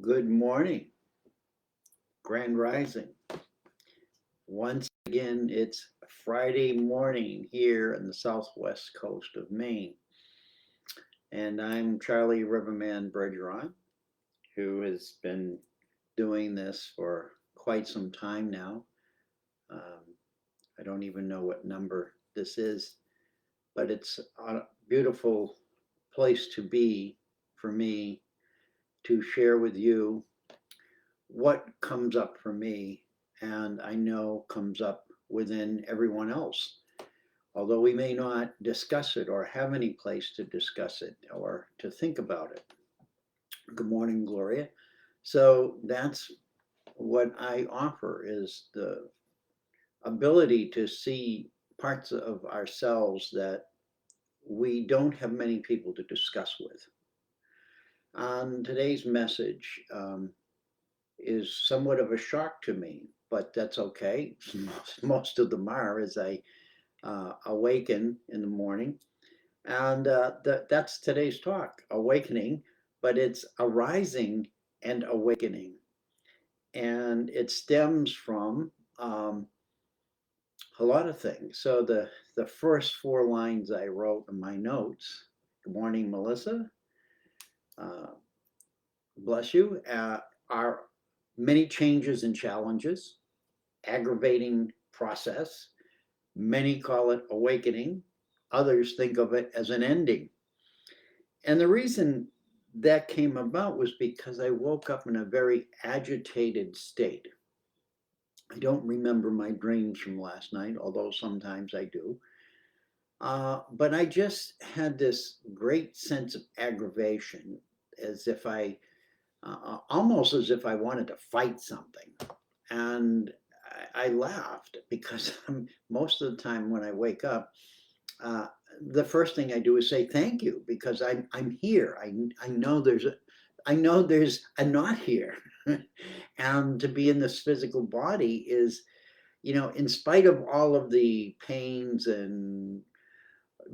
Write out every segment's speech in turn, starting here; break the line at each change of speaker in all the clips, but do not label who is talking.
Good morning, Grand Rising. Once again, it's Friday morning here in the southwest coast of Maine. And I'm Charlie Riverman Bergeron, who has been doing this for quite some time now. Um, I don't even know what number this is, but it's a beautiful place to be for me to share with you what comes up for me and I know comes up within everyone else, although we may not discuss it or have any place to discuss it or to think about it. Good morning, Gloria. So that's what I offer is the ability to see parts of ourselves that we don't have many people to discuss with. On today's message, is somewhat of a shock to me, but that's okay. Most of them are as I awaken in the morning. And that's today's talk, awakening, but it's arising and awakening. And it stems from a lot of things. So the first four lines I wrote in my notes, good morning, Melissa, uh, bless you, are many changes and challenges, aggravating process. Many call it awakening. Others think of it as an ending. And the reason that came about was because I woke up in a very agitated state. I don't remember my dreams from last night, although sometimes I do. But I just had this great sense of aggravation, as if almost as if I wanted to fight something. And I laughed because most of the time when I wake up, uh, the first thing I do is say thank you because I'm here. I know there's a not here, and to be in this physical body is, in spite of all of the pains and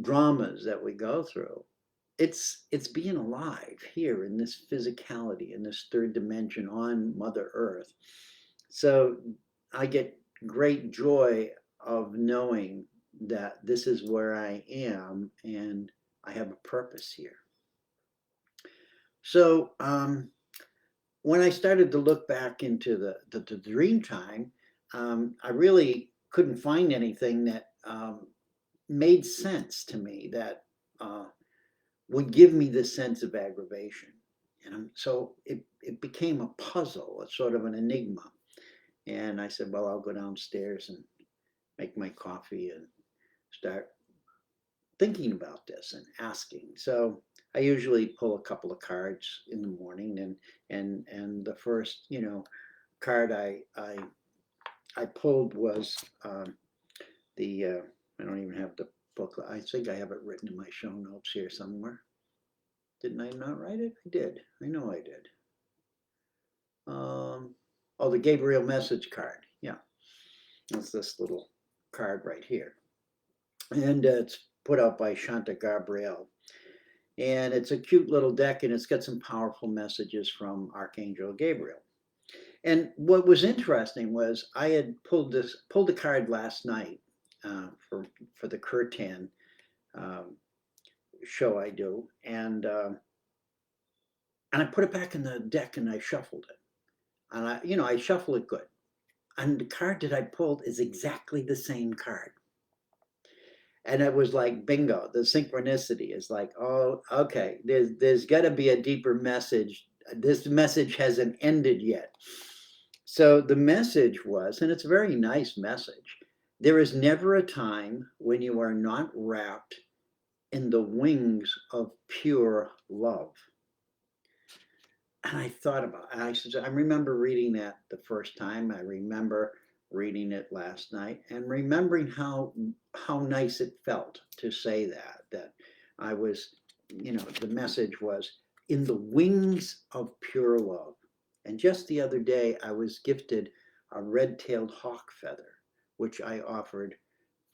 dramas that we go through, it's being alive here in this physicality in this third dimension on Mother Earth. So I get great joy of knowing that this is where I am and I have a purpose here. So when I started to look back into the dream time, I really couldn't find anything that made sense to me that would give me this sense of aggravation. And so it became a puzzle, a sort of an enigma. And I said, well, I'll go downstairs and make my coffee and start thinking about this and asking. So I usually pull a couple of cards in the morning, and the first card I pulled was the I don't even have the book. I think I have it written in my show notes here somewhere. Didn't I not write it? I did. I know I did. Oh, the Gabriel message card. Yeah, that's this little card right here, and it's put out by Shanta Gabriel. And it's a cute little deck, and it's got some powerful messages from Archangel Gabriel. And what was interesting was I had pulled a card last night for the Kirtan um, show I do, and I put it back in the deck and I shuffled it, and I shuffle it good, and the card that I pulled is exactly the same card. And it was like bingo. The synchronicity is like, oh, okay, there's got to be a deeper message. This message hasn't ended yet. So the message was, and it's a very nice message, there is never a time when you are not wrapped in the wings of pure love. And I thought about it. I remember reading that the first time. I remember reading it last night and remembering how nice it felt to say that I was, the message was in the wings of pure love. And just the other day I was gifted a red-tailed hawk feather, which I offered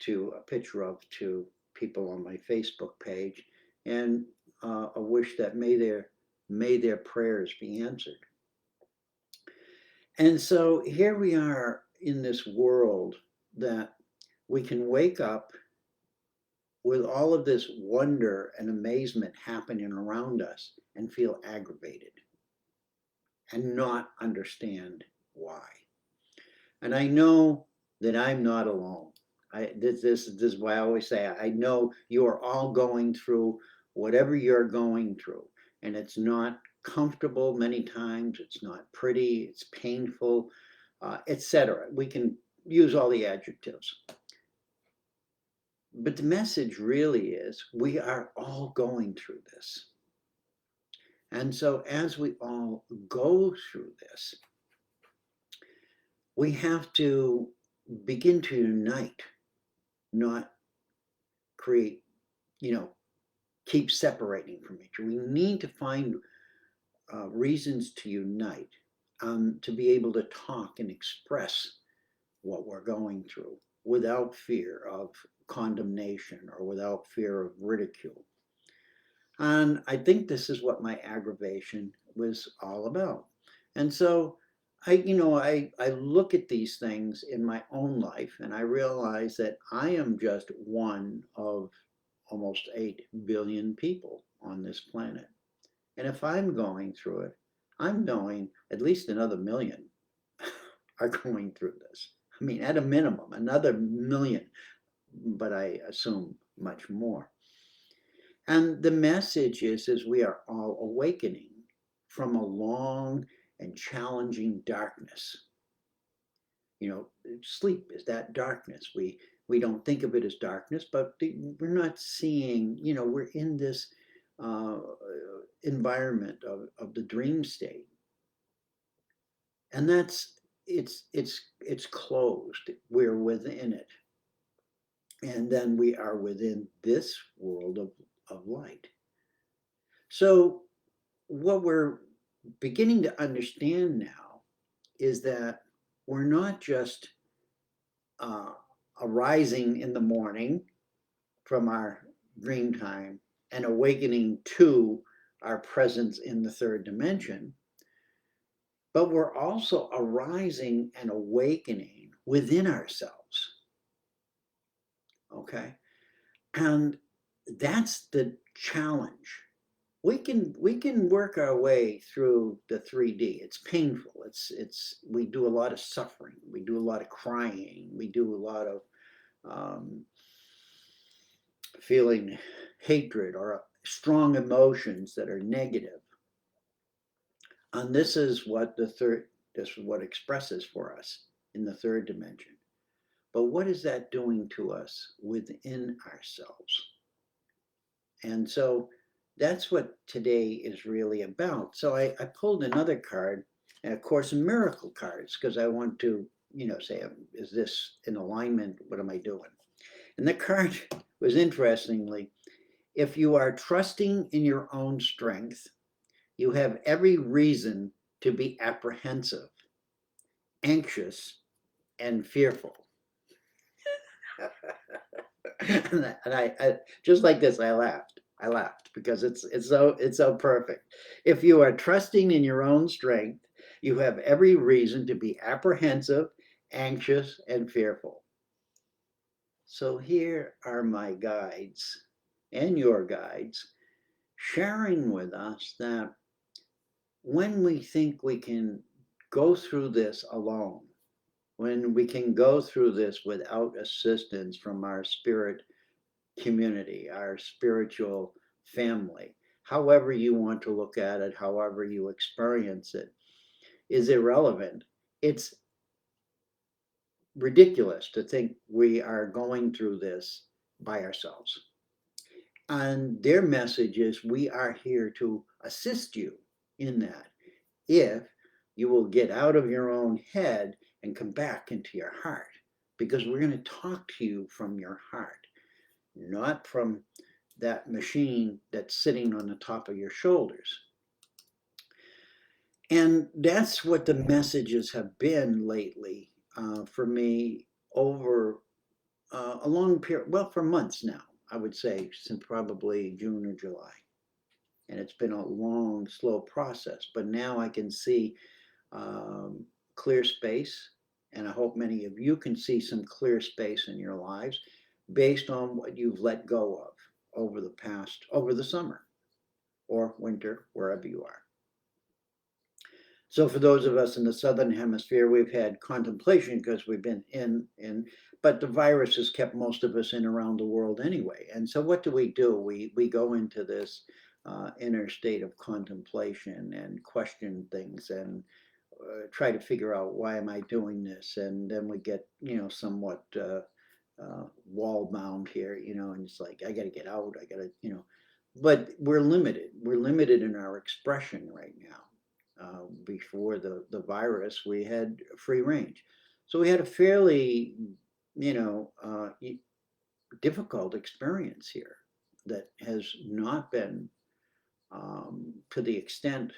to a picture of to people on my Facebook page, and a wish that may their prayers be answered. And so here we are in this world that we can wake up with all of this wonder and amazement happening around us and feel aggravated and not understand why. And I know that I'm not alone. This is why I always say I know you are all going through whatever you're going through, and it's not comfortable many times. It's not pretty. It's painful, etc. We can use all the adjectives, but the message really is we are all going through this. And so, as we all go through this, we have to begin to unite, not create, you know, keep separating from each other. We need to find reasons to unite, to be able to talk and express what we're going through without fear of condemnation or without fear of ridicule. And I think this is what my aggravation was all about. And so I look at these things in my own life and I realize that I am just one of almost 8 billion people on this planet. And if I'm going through it, I'm knowing at least another million are going through this. I mean, at a minimum, another million, but I assume much more. And the message is we are all awakening from a long and challenging darkness. You know, sleep is that darkness. We don't think of it as darkness, but we're not seeing, you know, we're in this uh, environment of the dream state. And it's closed. We're within it. And then we are within this world of light. So what we're beginning to understand now is that we're not just uh, arising in the morning from our dream time and awakening to our presence in the third dimension, but we're also arising and awakening within ourselves. Okay? And that's the challenge. We can work our way through the 3D. It's painful. It's we do a lot of suffering. We do a lot of crying. We do a lot of um, feeling hatred or strong emotions that are negative. And this is what this is what expresses for us in the third dimension. But what is that doing to us within ourselves? And so that's what today is really about. So I pulled another card, and of course, miracle cards, because I want to, say, is this in alignment? What am I doing? And the card was interestingly, if you are trusting in your own strength, you have every reason to be apprehensive, anxious, and fearful. and I just like this, I laughed. I laughed because it's so perfect. If you are trusting in your own strength, you have every reason to be apprehensive, anxious, and fearful. So here are my guides and your guides sharing with us that when we think we can go through this alone, when we can go through this without assistance from our spirit community, our spiritual family, however you want to look at it, however you experience it, is irrelevant. It's ridiculous to think we are going through this by ourselves. And their message is we are here to assist you in that if you will get out of your own head and come back into your heart. Because we're going to talk to you from your heart, not from that machine that's sitting on the top of your shoulders. And that's what the messages have been lately for me over a long period, well, for months now, I would say, since probably June or July. And it's been a long, slow process. But now I can see clear space, and I hope many of you can see some clear space in your lives based on what you've let go of over the summer or winter, wherever you are. So for those of us in the southern hemisphere, we've had contemplation because we've been but the virus has kept most of us in around the world anyway. And so what do? We go into this inner state of contemplation and question things and try to figure out, why am I doing this? And then we get, somewhat wall bound here, and it's like, I got to get out. I got to, but we're limited. We're limited in our expression right now. Before the virus, we had free range. So we had a fairly, difficult experience here that has not been to the extent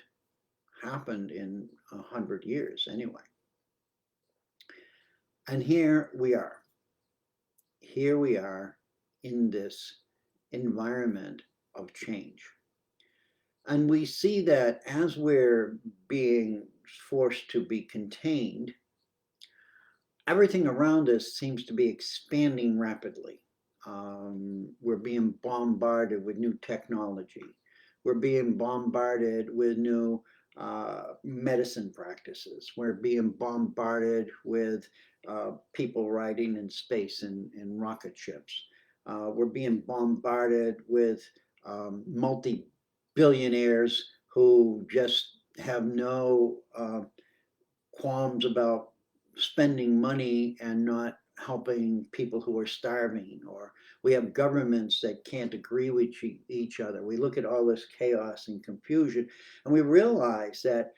happened in 100 years anyway. And here we are. Here we are in this environment of change. And we see that as we're being forced to be contained, everything around us seems to be expanding rapidly. We're being bombarded with new technology. We're being bombarded with new medicine practices. We're being bombarded with people riding in space in rocket ships. We're being bombarded with multi-billionaires who just have no qualms about spending money and not helping people who are starving, or we have governments that can't agree with each other. We look at all this chaos and confusion and we realize that,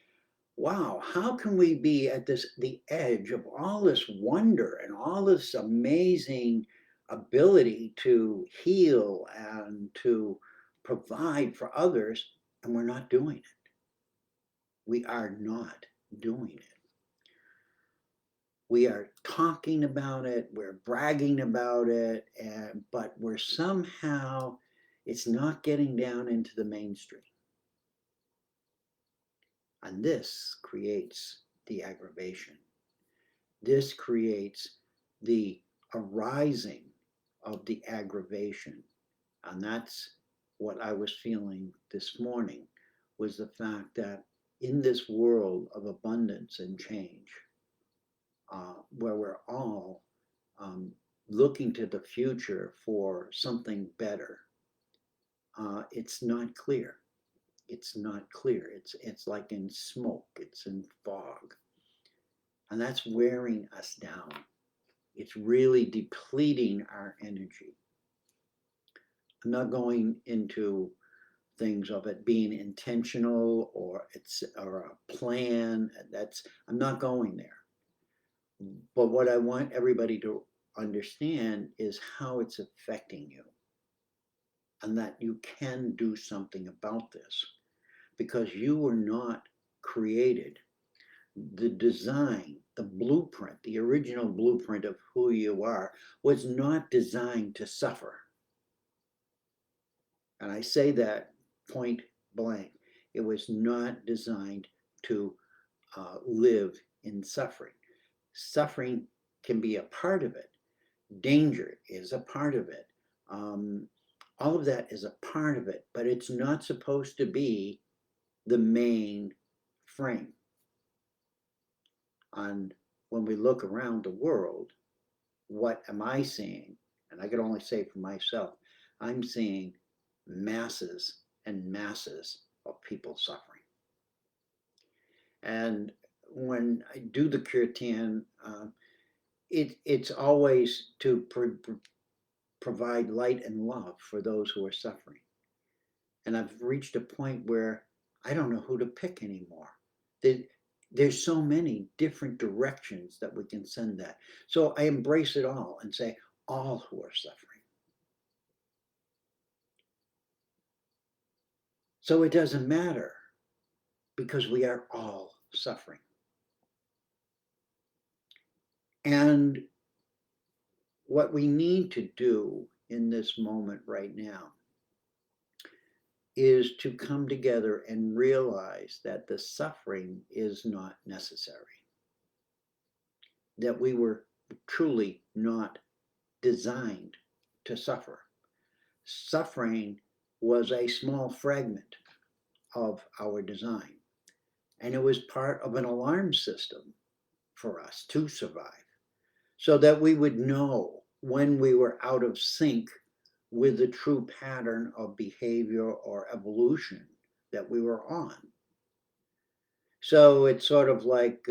wow, how can we be at the edge of all this wonder and all this amazing ability to heal and to provide for others, and we're not doing it. We are not doing it. We are talking about it, we're bragging about it, but we're somehow, it's not getting down into the mainstream. And this creates the aggravation. This creates the arising of the aggravation. And that's what I was feeling this morning, was the fact that in this world of abundance and change, where we're all looking to the future for something better, it's not clear. It's not clear. It's like in smoke. It's in fog, and that's wearing us down. It's really depleting our energy. I'm not going into things of it being intentional or a plan. I'm not going there. But what I want everybody to understand is how it's affecting you, and that you can do something about this, because you were not created. The design, the blueprint, the original blueprint of who you are was not designed to suffer. And I say that point blank. It was not designed to live in suffering. Suffering can be a part of it. Danger is a part of it. All of that is a part of it, but it's not supposed to be the main frame. And when we look around the world, what am I seeing? And I can only say for myself, I'm seeing masses and masses of people suffering. And when I do the kirtan, it's always to provide light and love for those who are suffering. And I've reached a point where I don't know who to pick anymore. There's so many different directions that we can send that. So I embrace it all and say, all who are suffering. So it doesn't matter, because we are all suffering. And what we need to do in this moment right now is to come together and realize that the suffering is not necessary. that we were truly not designed to suffer. Suffering was a small fragment of our design, and it was part of an alarm system for us to survive, so that we would know when we were out of sync with the true pattern of behavior or evolution that we were on. So it's sort of like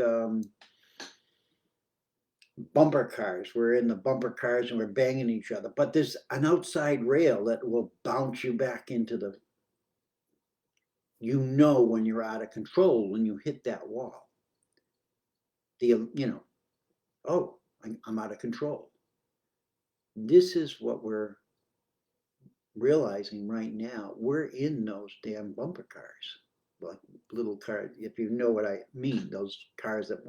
bumper cars. We're in the bumper cars and we're banging each other, but there's an outside rail that will bounce you back into the, you know, when you're out of control, when you hit that wall. Oh, I'm out of control. This is what we're realizing right now. We're in those damn bumper cars, like little cars, if you know what I mean, those cars that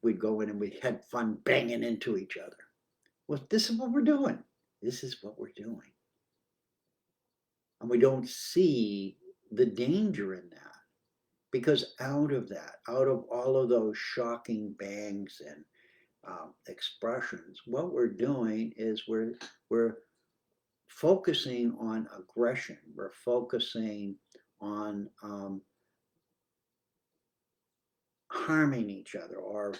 we'd go in and we had fun banging into each other. Well, this is what we're doing. This is what we're doing. And we don't see the danger in that, because out of that, out of all of those shocking bangs and expressions, what we're doing is we're focusing on aggression. We're focusing on harming each other or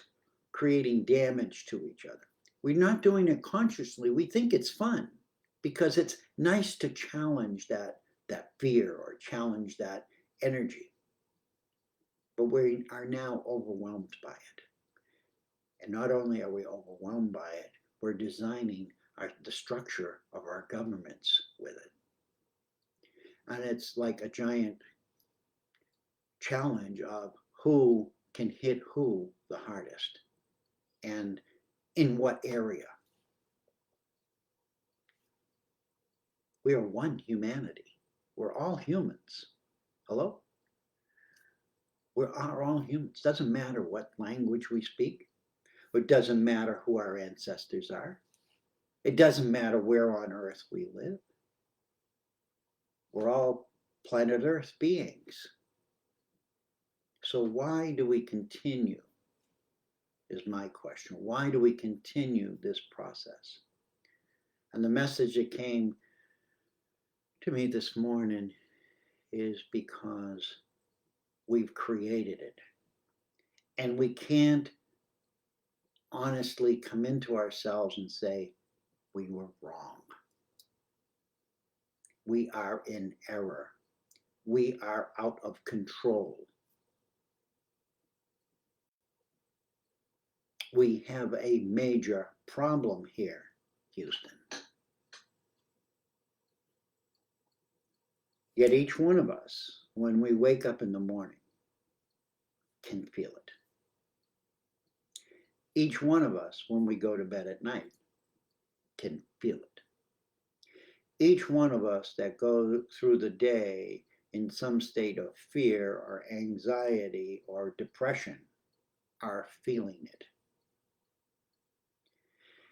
creating damage to each other. We're not doing it consciously. We think it's fun because it's nice to challenge that fear or challenge that energy. But we are now overwhelmed by it. And not only are we overwhelmed by it, we're designing the structure of our governments with it. And it's like a giant challenge of who can hit who the hardest and in what area. We are one humanity. We're all humans. Hello? We are all humans. Doesn't matter what language we speak. It doesn't matter who our ancestors are. It doesn't matter where on earth we live. We're all planet Earth beings. So why do we continue, is my question. Why do we continue this process? And the message that came to me this morning is because we've created it. And we can't honestly come into ourselves and say, we were wrong. We are in error. We are out of control. We have a major problem here, Houston. Yet each one of us, when we wake up in the morning, can feel it. Each one of us, when we go to bed at night, can feel it. Each one of us that go through the day in some state of fear or anxiety or depression are feeling it.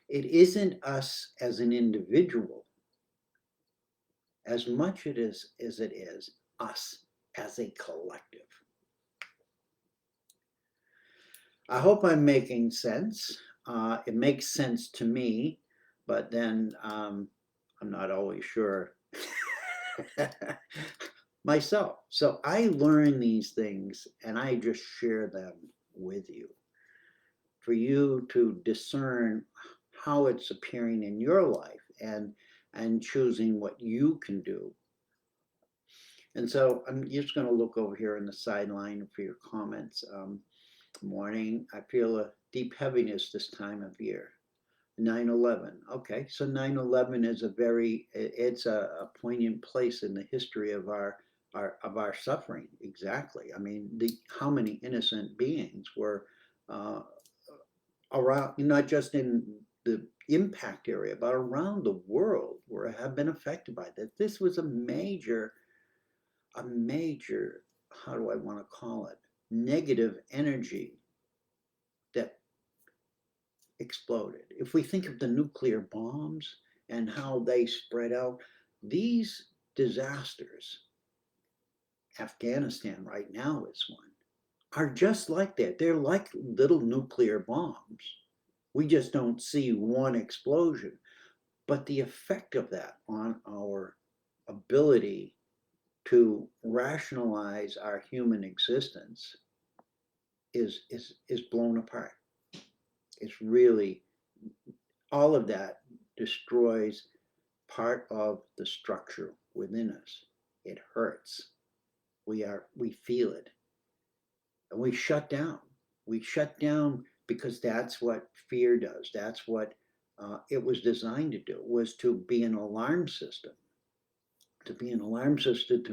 It isn't us as an individual as much as it is us as a collective. I hope I'm making sense. It makes sense to me, but then I'm not always sure myself. So I learn these things and I just share them with you for you to discern how it's appearing in your life and choosing what you can do. And so I'm just going to look over here on the sideline for your comments. Morning, I feel a deep heaviness this time of year. 9/11. Okay, so 9/11 is it's a poignant place in the history of our suffering. Exactly. I mean, how many innocent beings were around, not just in the impact area, but around the world have been affected by this. This was a major, how do I want to call it, negative energy that exploded. If we think of the nuclear bombs and how they spread out, these disasters, Afghanistan right now is one, are just like that. They're like little nuclear bombs. We just don't see one explosion. But the effect of that on our ability to rationalize our human existence is blown apart. It's really, all of that destroys part of the structure within us. It hurts. We feel it, and we shut down. We shut down because that's what fear does. That's what it was designed to do, was to be an alarm system, to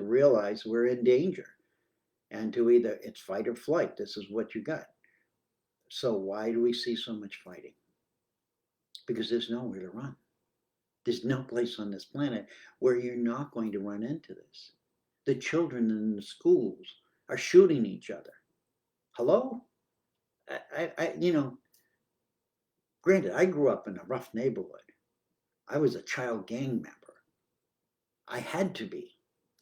realize we're in danger, and to either, it's fight or flight. This is what you got. So why do we see so much fighting? Because there's nowhere to run. There's no place on this planet where you're not going to run into this. The children in the schools are shooting each other. Hello? Granted, I grew up in a rough neighborhood. I was a child gang member. I had to be.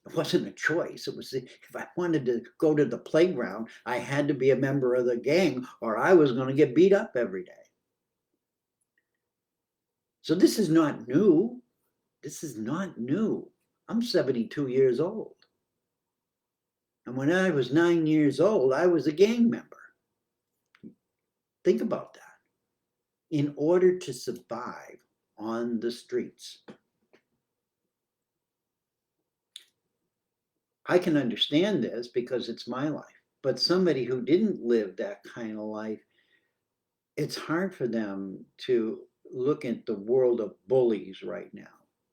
It wasn't a choice. It was if I wanted to go to the playground, I had to be a member of the gang, or I was going to get beat up every day. So this is not new. This is not new. I'm 72 years old. And when I was 9 years old, I was a gang member. Think about that. In order to survive on the streets, I can understand this because it's my life. But somebody who didn't live that kind of life, it's hard for them to look at the world of bullies right now,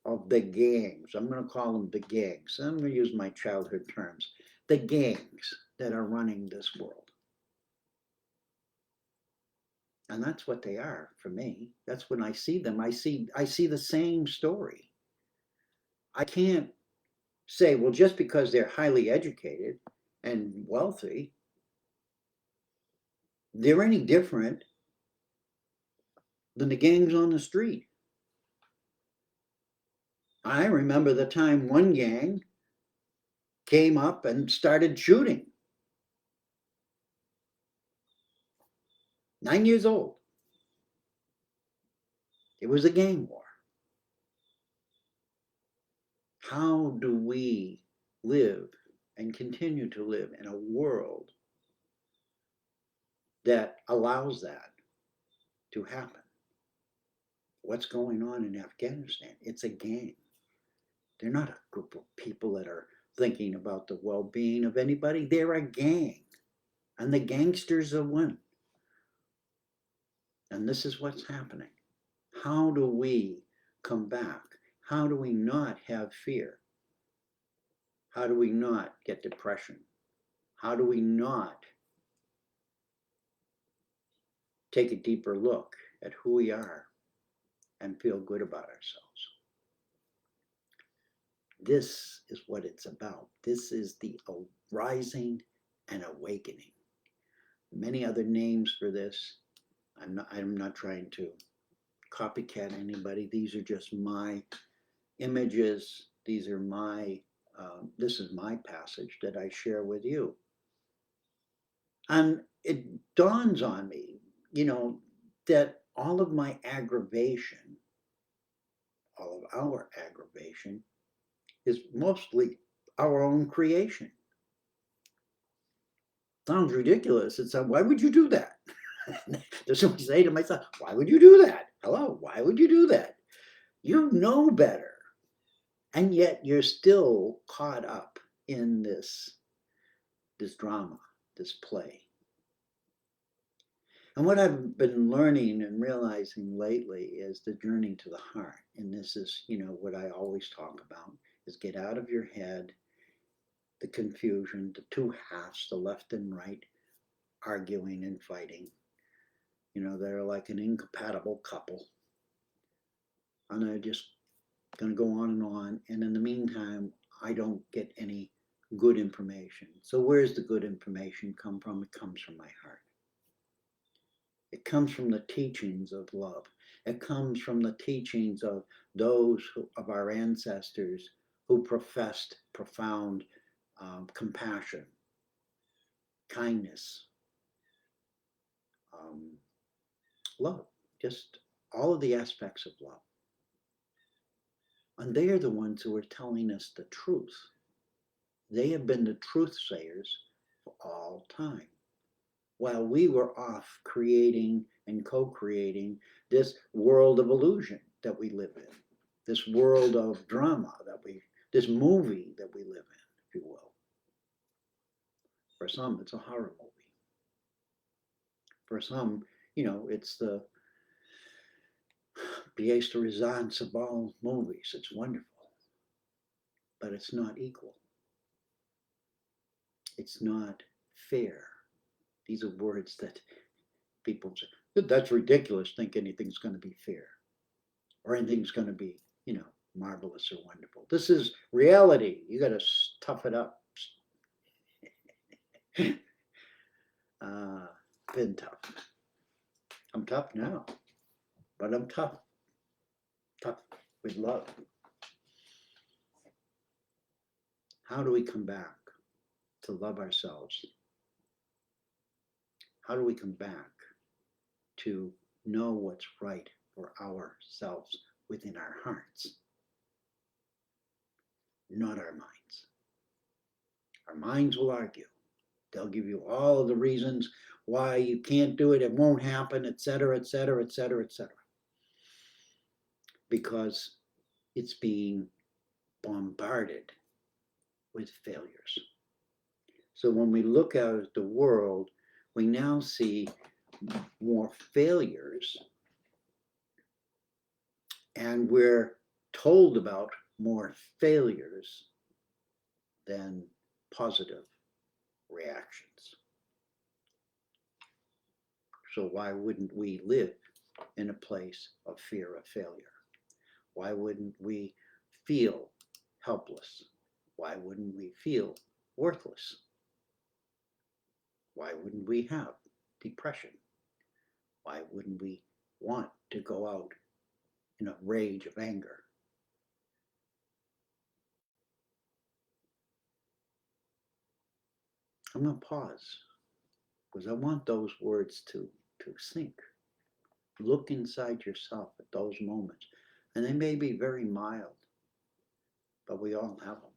of the gangs. I'm going to call them the gangs. I'm going to use my childhood terms. The gangs that are running this world. And that's what they are for me. That's when I see them. I see the same story. I can't say, well, just because they're highly educated and wealthy, they're any different than the gangs on the street. I remember the time one gang came up and started shooting. 9 years old. It was a gang war. How do we live and continue to live in a world that allows that to happen? What's going on in Afghanistan? It's a gang. They're not a group of people that are thinking about the well-being of anybody. They're a gang, and the gangsters are one. And this is what's happening. How do we come back? How do we not have fear? How do we not get depression? How do we not take a deeper look at who we are and feel good about ourselves? This is what it's about. This is the rising and awakening. Many other names for this. I'm not trying to copycat anybody. These are just my images. These are this is my passage that I share with you. And it dawns on me, that all of my aggravation, all of our aggravation, is mostly our own creation. Sounds ridiculous. It's why would you do that? Does somebody say to myself, why would you do that? Hello, why would you do that? You know better. And yet you're still caught up in this drama, this play. And what I've been learning and realizing lately is the journey to the heart. And this is, what I always talk about, is get out of your head, the confusion, the two halves, the left and right, arguing and fighting. They're like an incompatible couple. And they're just going to go on and on. And in the meantime, I don't get any good information. So where's the good information come from? It comes from my heart. It comes from the teachings of love. It comes from the teachings of those of our ancestors who professed profound compassion, kindness, love. just all of the aspects of love. And they are the ones who are telling us the truth. They have been the truth sayers for all time. While we were off creating and co-creating this world of illusion that we live in, this world of drama this movie that we live in, if you will. For some, it's a horror movie. For some, it's the pièce de résistance of all movies. It's wonderful, but it's not equal. It's not fair. These are words that people say, that's ridiculous, think anything's going to be fair or anything's going to be, marvelous or wonderful. This is reality. You got to tough it up. Been tough. I'm tough now, but I'm tough. Tough with love. How do we come back to love ourselves? How do we come back to know what's right for ourselves within our hearts? Not our minds. Our minds will argue. They'll give you all of the reasons why you can't do it, it won't happen, etc., etc., etc., etc. Because it's being bombarded with failures. So when we look out at the world, we now see more failures, and we're told about more failures than positive reactions. So why wouldn't we live in a place of fear of failure? Why wouldn't we feel helpless? Why wouldn't we feel worthless? Why wouldn't we have depression? Why wouldn't we want to go out in a rage of anger? I'm going to pause because I want those words to sink. Look inside yourself at those moments. And they may be very mild, but we all have them.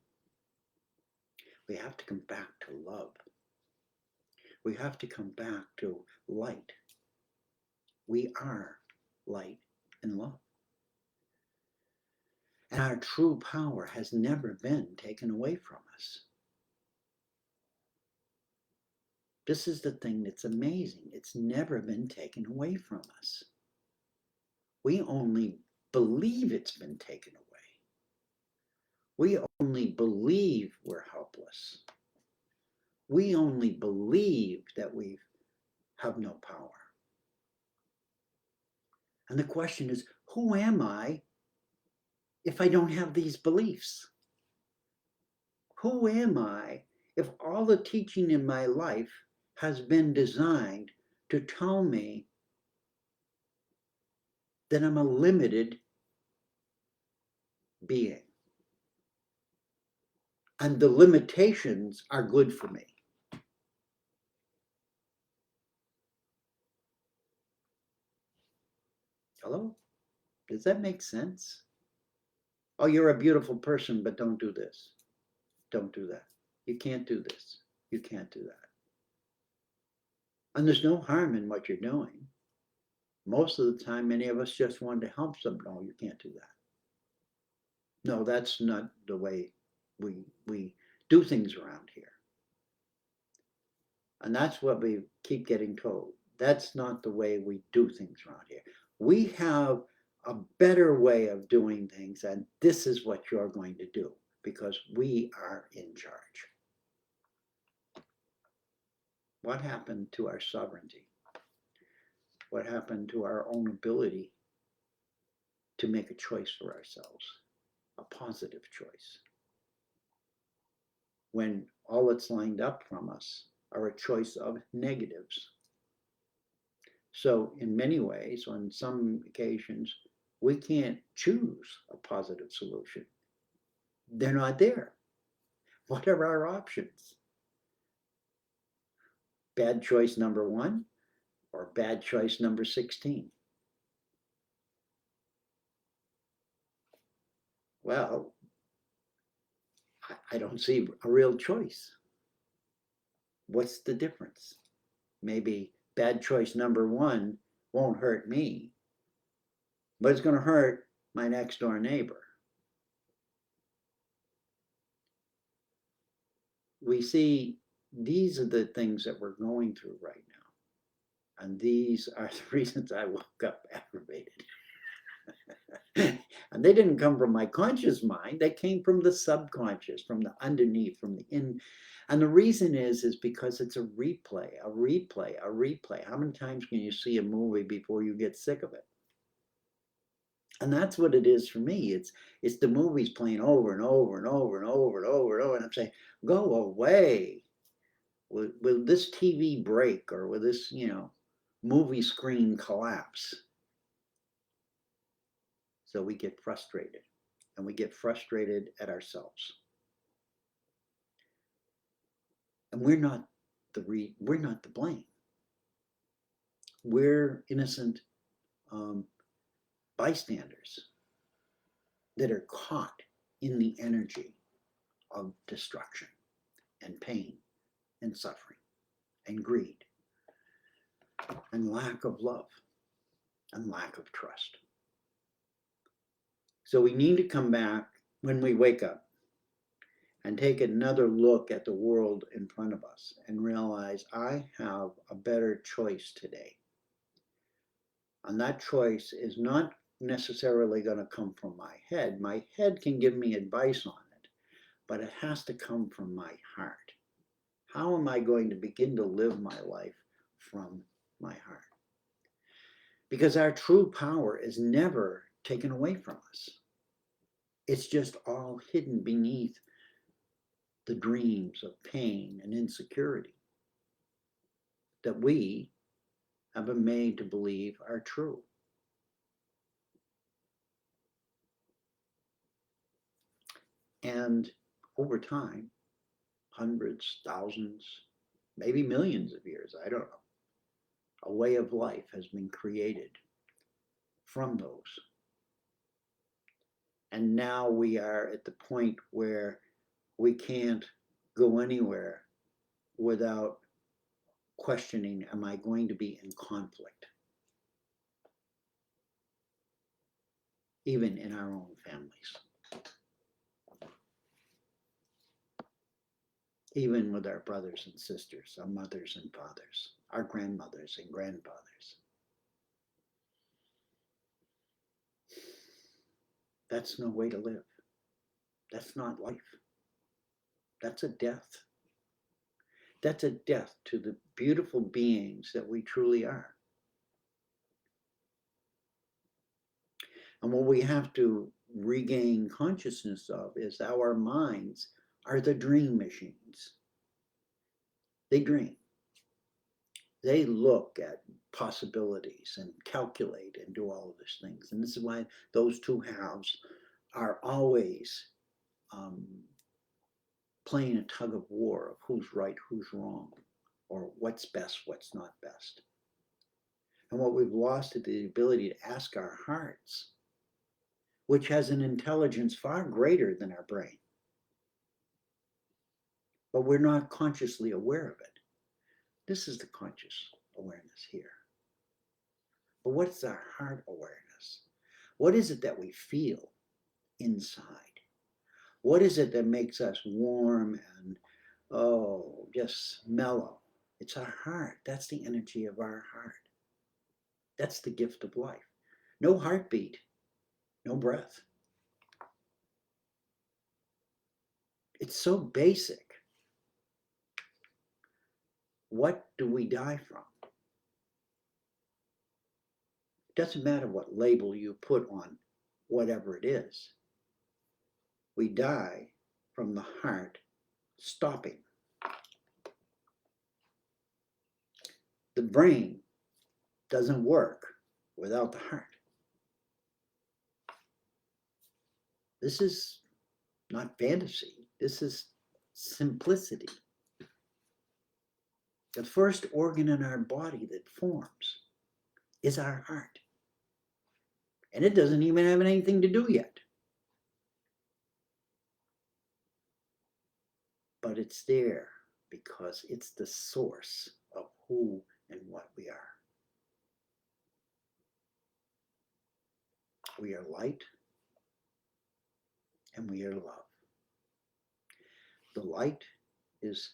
We have to come back to love. We have to come back to light. We are light and love. And our true power has never been taken away from us. This is the thing that's amazing. It's never been taken away from us. We only believe it's been taken away. We only believe we're helpless. We only believe that we have no power. And the question is, who am I if I don't have these beliefs? Who am I if all the teaching in my life has been designed to tell me that I'm a limited being? And the limitations are good for me. Hello? Does that make sense? Oh, you're a beautiful person, but don't do this. Don't do that. You can't do this. You can't do that. And there's no harm in what you're doing. Most of the time, many of us just want to help them. No, you can't do that. No, that's not the way we do things around here. And that's what we keep getting told. That's not the way we do things around here. We have a better way of doing things, and this is what you're going to do because we are in charge. What happened to our sovereignty? What happened to our own ability to make a choice for ourselves, a positive choice, when all that's lined up from us are a choice of negatives? So in many ways, on some occasions, we can't choose a positive solution. They're not there. What are our options? Bad choice number 1 or bad choice number 16? Well, I don't see a real choice. What's the difference? Maybe bad choice number one won't hurt me, but it's going to hurt my next door neighbor. We see these are the things that we're going through right now. And these are the reasons I woke up aggravated. And they didn't come from my conscious mind. They came from the subconscious, from the underneath, from the in. And the reason is because it's a replay, a replay, a replay. How many times can you see a movie before you get sick of it? And that's what it is for me. It's the movies playing over and over and over and over and over and over. And I'm saying, go away. Will this TV break, or will this, movie screen collapse? So we get frustrated, and we get frustrated at ourselves. And we're not the blame. We're innocent bystanders that are caught in the energy of destruction and pain and suffering and greed and lack of love and lack of trust. So we need to come back when we wake up and take another look at the world in front of us and realize I have a better choice today. And that choice is not necessarily going to come from my head. My head can give me advice on it, but it has to come from my heart. How am I going to begin to live my life from my heart? Because our true power is never taken away from us. It's just all hidden beneath the dreams of pain and insecurity that we have been made to believe are true. And over time, hundreds, thousands, maybe millions of years, I don't know, a way of life has been created from those. And now we are at the point where we can't go anywhere without questioning, am I going to be in conflict? Even in our own families. Even with our brothers and sisters, our mothers and fathers, our grandmothers and grandfathers. That's no way to live. That's not life. That's a death. That's a death to the beautiful beings that we truly are. And what we have to regain consciousness of is our minds are the dream machines. They dream. They look at possibilities and calculate and do all of these things. And this is why those two halves are always playing a tug of war of who's right, who's wrong, or what's best, what's not best. And what we've lost is the ability to ask our hearts, which has an intelligence far greater than our brain. But we're not consciously aware of it. This is the conscious awareness here. But what's our heart awareness? What is it that we feel inside? What is it that makes us warm and, just mellow? It's our heart. That's the energy of our heart. That's the gift of life. No heartbeat, no breath. It's so basic. What do we die from? It doesn't matter what label you put on whatever it is. We die from the heart stopping. The brain doesn't work without the heart. This is not fantasy. This is simplicity. The first organ in our body that forms is our heart. And it doesn't even have anything to do yet. but it's there because it's the source of who and what we are. We are light and we are love. The light is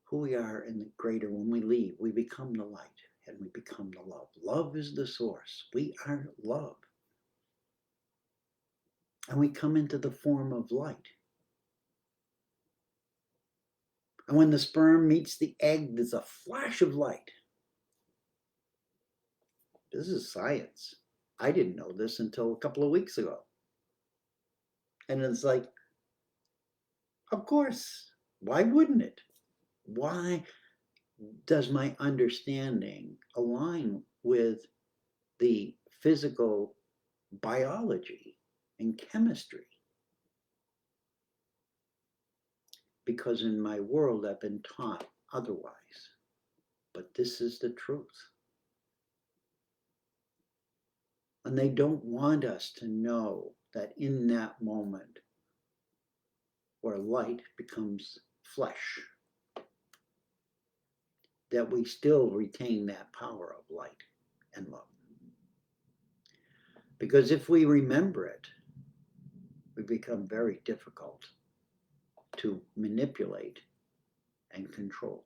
who we are in the greater. When we leave, we become the light and we become the love. Love is the source. We are love. And we come into the form of light. And when the sperm meets the egg, there's a flash of light. This is science. I didn't know this until a couple of weeks ago. And it's like, of course, why wouldn't it? Why does my understanding align with the physical biology and chemistry? Because in my world, I've been taught otherwise. But this is the truth. And they don't want us to know that in that moment where light becomes flesh, that we still retain that power of light and love. Because if we remember it, we become very difficult to manipulate and control.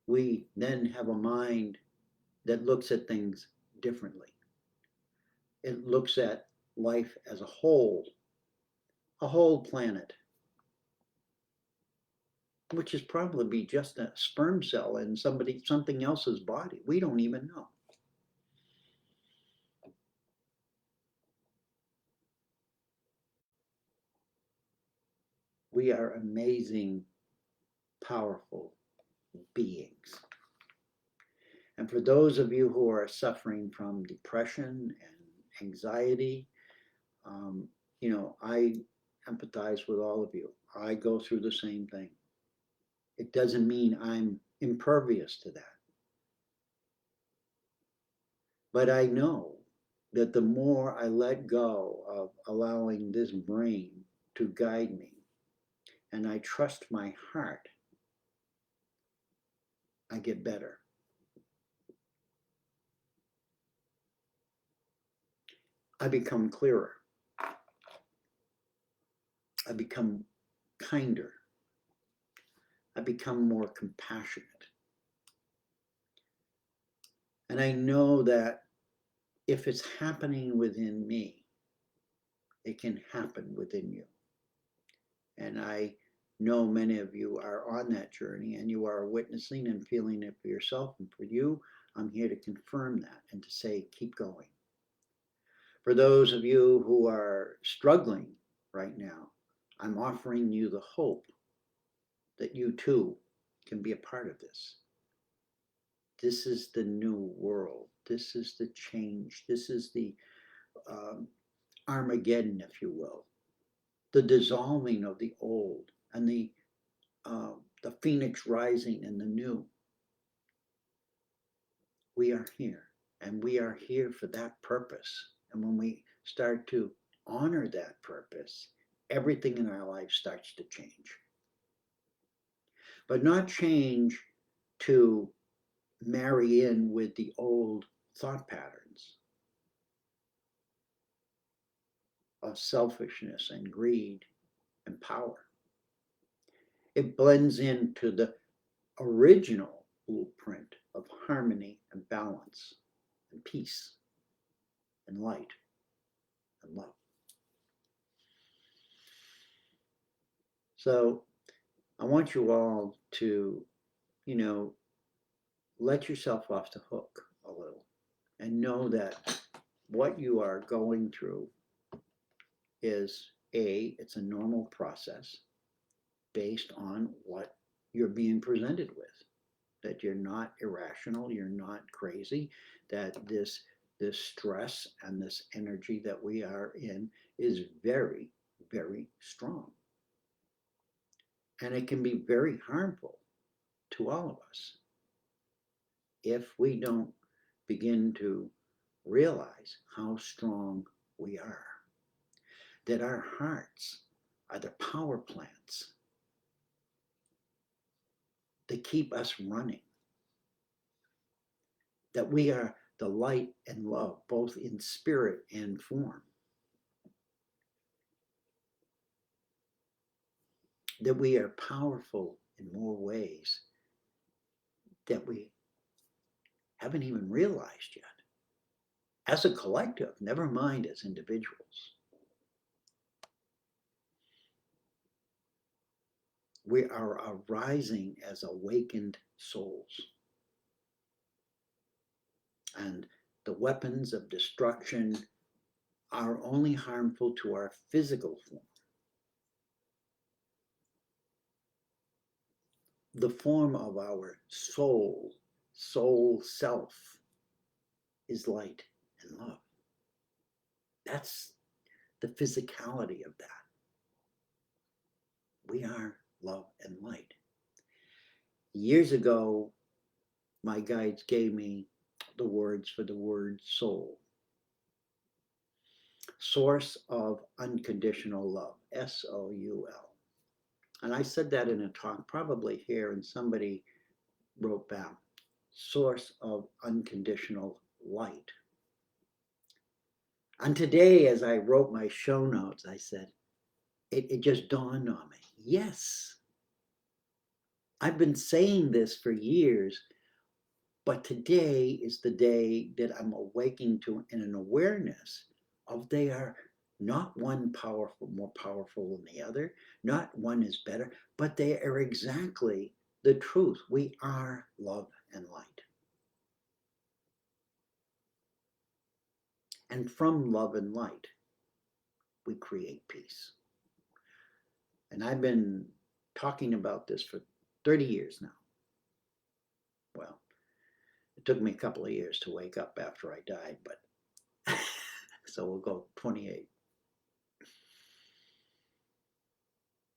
We then have a mind that looks at things differently. It looks at life as a whole planet, which is probably just a sperm cell in something else's body. We don't even know. We are amazing, powerful beings. And for those of you who are suffering from depression and anxiety, I empathize with all of you. I go through the same thing. It doesn't mean I'm impervious to that. But I know that the more I let go of allowing this brain to guide me, and I trust my heart, I get better. I become clearer. I become kinder. I become more compassionate. And I know that if it's happening within me, it can happen within you. And I know many of you are on that journey and you are witnessing and feeling it for yourself. And for you, I'm here to confirm that and to say, keep going. For those of you who are struggling right now, I'm offering you the hope that you too can be a part of this. This is the new world. This is the change. This is the Armageddon, if you will, the dissolving of the old and the phoenix rising in the new. We are here, and we are here for that purpose. And when we start to honor that purpose, everything in our life starts to change. But not change to marry in with the old thought patterns of selfishness and greed and power. It blends into the original blueprint of harmony and balance and peace and light and love. So I want you all to, let yourself off the hook a little and know that what you are going through is it's a normal process based on what you're being presented with. That you're not irrational, you're not crazy, that this stress and this energy that we are in is very, very strong. And it can be very harmful to all of us if we don't begin to realize how strong we are. That our hearts are the power plants that keep us running. That we are the light and love, both in spirit and form. That we are powerful in more ways that we haven't even realized yet. As a collective, never mind as individuals. We are arising as awakened souls. And the weapons of destruction are only harmful to our physical form. The form of our soul self, is light and love. That's the physicality of that. We are love and light. Years ago, my guides gave me the words for the word soul. Source of unconditional love, S-O-U-L. And I said that in a talk probably here, and somebody wrote back, source of unconditional light. And today, as I wrote my show notes, I said, it just dawned on me. Yes, I've been saying this for years, but today is the day that I'm awaking to in an awareness of they are not one more powerful than the other, not one is better, but they are exactly the truth. We are love and light. And from love and light, we create peace. And I've been talking about this for 30 years now. Well, it took me a couple of years to wake up after I died, but so we'll go 28.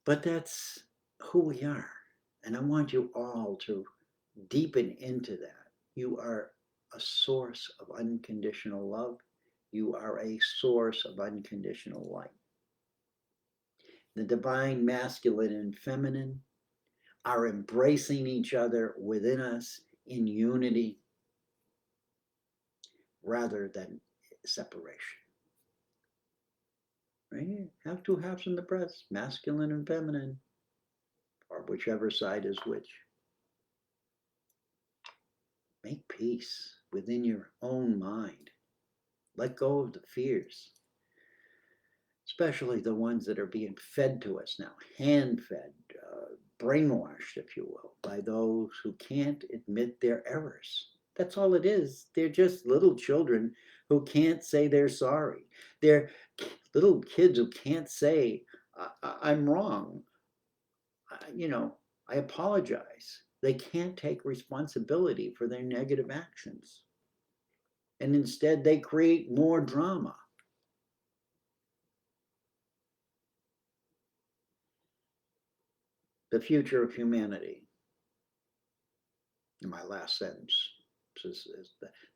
But that's who we are. And I want you all to deepen into that. You are a source of unconditional love. You are a source of unconditional light. The divine masculine and feminine are embracing each other within us in unity rather than separation. Right? Have two halves in the breast, masculine and feminine, or whichever side is which. Make peace within your own mind. Let go of the fears, especially the ones that are being fed to us now, hand-fed, brainwashed, if you will, by those who can't admit their errors. That's all it is. They're just little children who can't say they're sorry. They're little kids who can't say, I'm wrong. I apologize. They can't take responsibility for their negative actions. And instead, they create more drama. The future of humanity, in my last sentence, is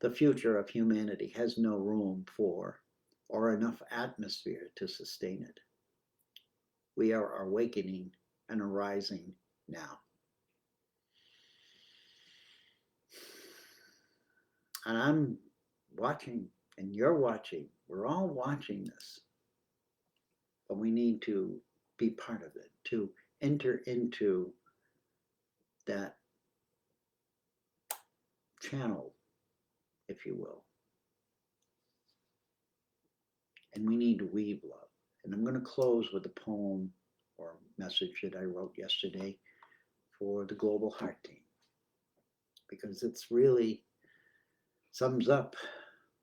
the future of humanity has no room for or enough atmosphere to sustain it. We are awakening and arising now. And I'm watching, and you're watching. We're all watching this. But we need to be part of it, to enter into that channel, if you will. And we need to weave love. And I'm going to close with a poem or message that I wrote yesterday for the Global Heart Team, because it's really sums up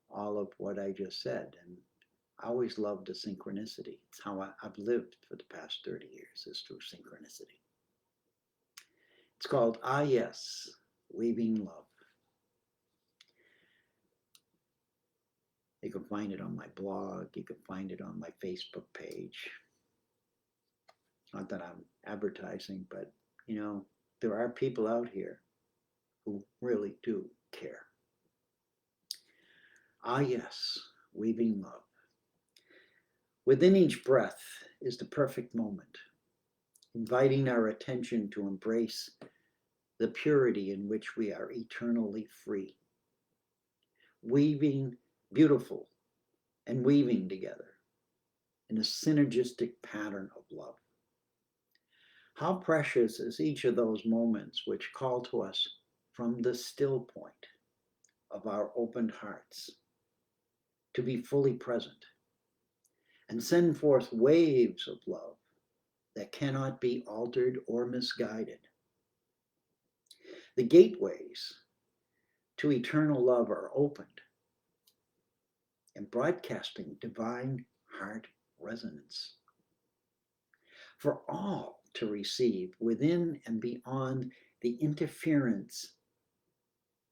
all of what I just said. And I always loved the synchronicity. It's how I've lived for the past 30 years, is through synchronicity. It's called Yes, Weaving Love. You can find it on my blog. You can find it on my Facebook page. Not that I'm advertising, but there are people out here who really do care. Yes, weaving love. Within each breath is the perfect moment, inviting our attention to embrace the purity in which we are eternally free, weaving beautiful and weaving together in a synergistic pattern of love. How precious is each of those moments which call to us from the still point of our opened hearts to be fully present and send forth waves of love that cannot be altered or misguided. The gateways to eternal love are opened and broadcasting divine heart resonance for all to receive within and beyond the interference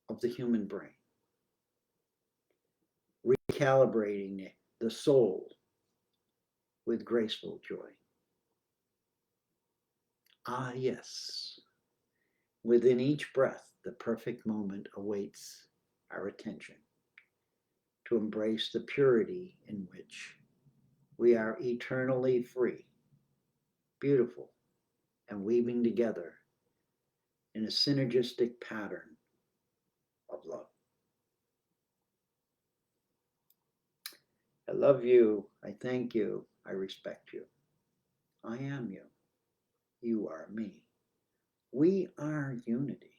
of the human brain, recalibrating the soul with graceful joy. Ah, yes, within each breath, the perfect moment awaits our attention to embrace the purity in which we are eternally free, beautiful, and weaving together in a synergistic pattern of love. I love you. I thank you. I respect you. I am you. You are me. We are unity.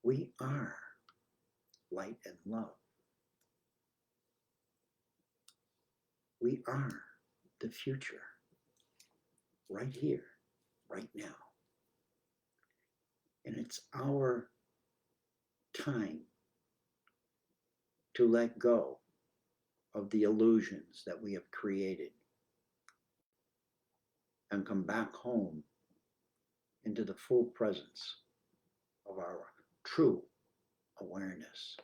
We are light and love. We are the future, right here, right now. And it's our time to let go of the illusions that we have created and come back home into the full presence of our true awareness.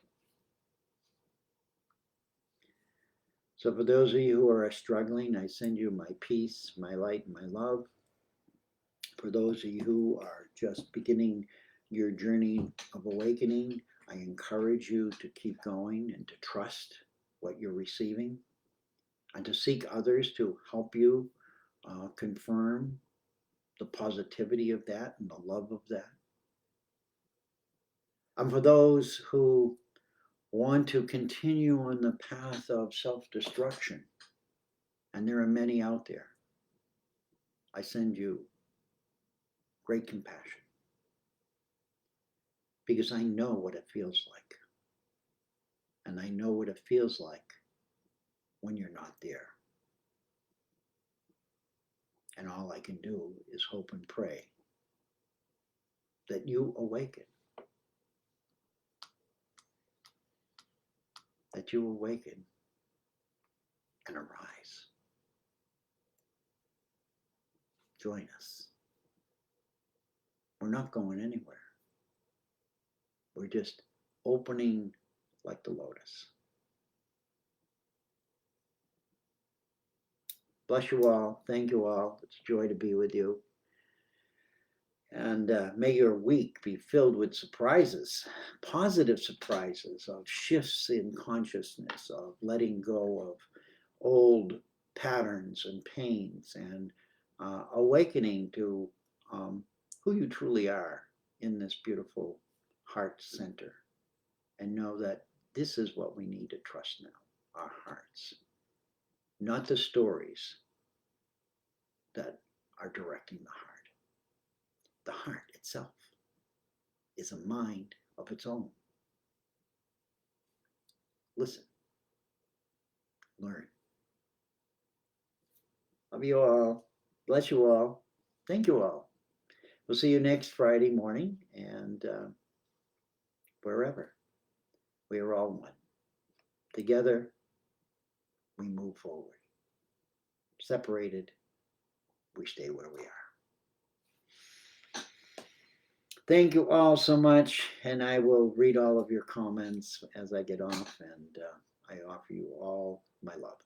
So for those of you who are struggling, I send you my peace, my light, and my love. For those of you who are just beginning your journey of awakening, I encourage you to keep going and to trust what you're receiving and to seek others to help you confirm the positivity of that and the love of that. And for those who want to continue on the path of self-destruction, and there are many out there, I send you great compassion because I know what it feels like. And I know what it feels like when you're not there. And all I can do is hope and pray that you awaken. That you awaken and arise. Join us. We're not going anywhere. We're just opening like the lotus. Bless you all. Thank you all. It's a joy to be with you. And may your week be filled with surprises, positive surprises of shifts in consciousness, of letting go of old patterns and pains, and awakening to who you truly are in this beautiful heart center. And know that this is what we need to trust now, our hearts, not the stories that are directing the heart. The heart itself is a mind of its own. Listen, learn. Love you all. Bless you all. Thank you all. We'll see you next Friday morning and wherever. We are all one. Together, we move forward. Separated, we stay where we are. Thank you all so much, and I will read all of your comments as I get off, and I offer you all my love.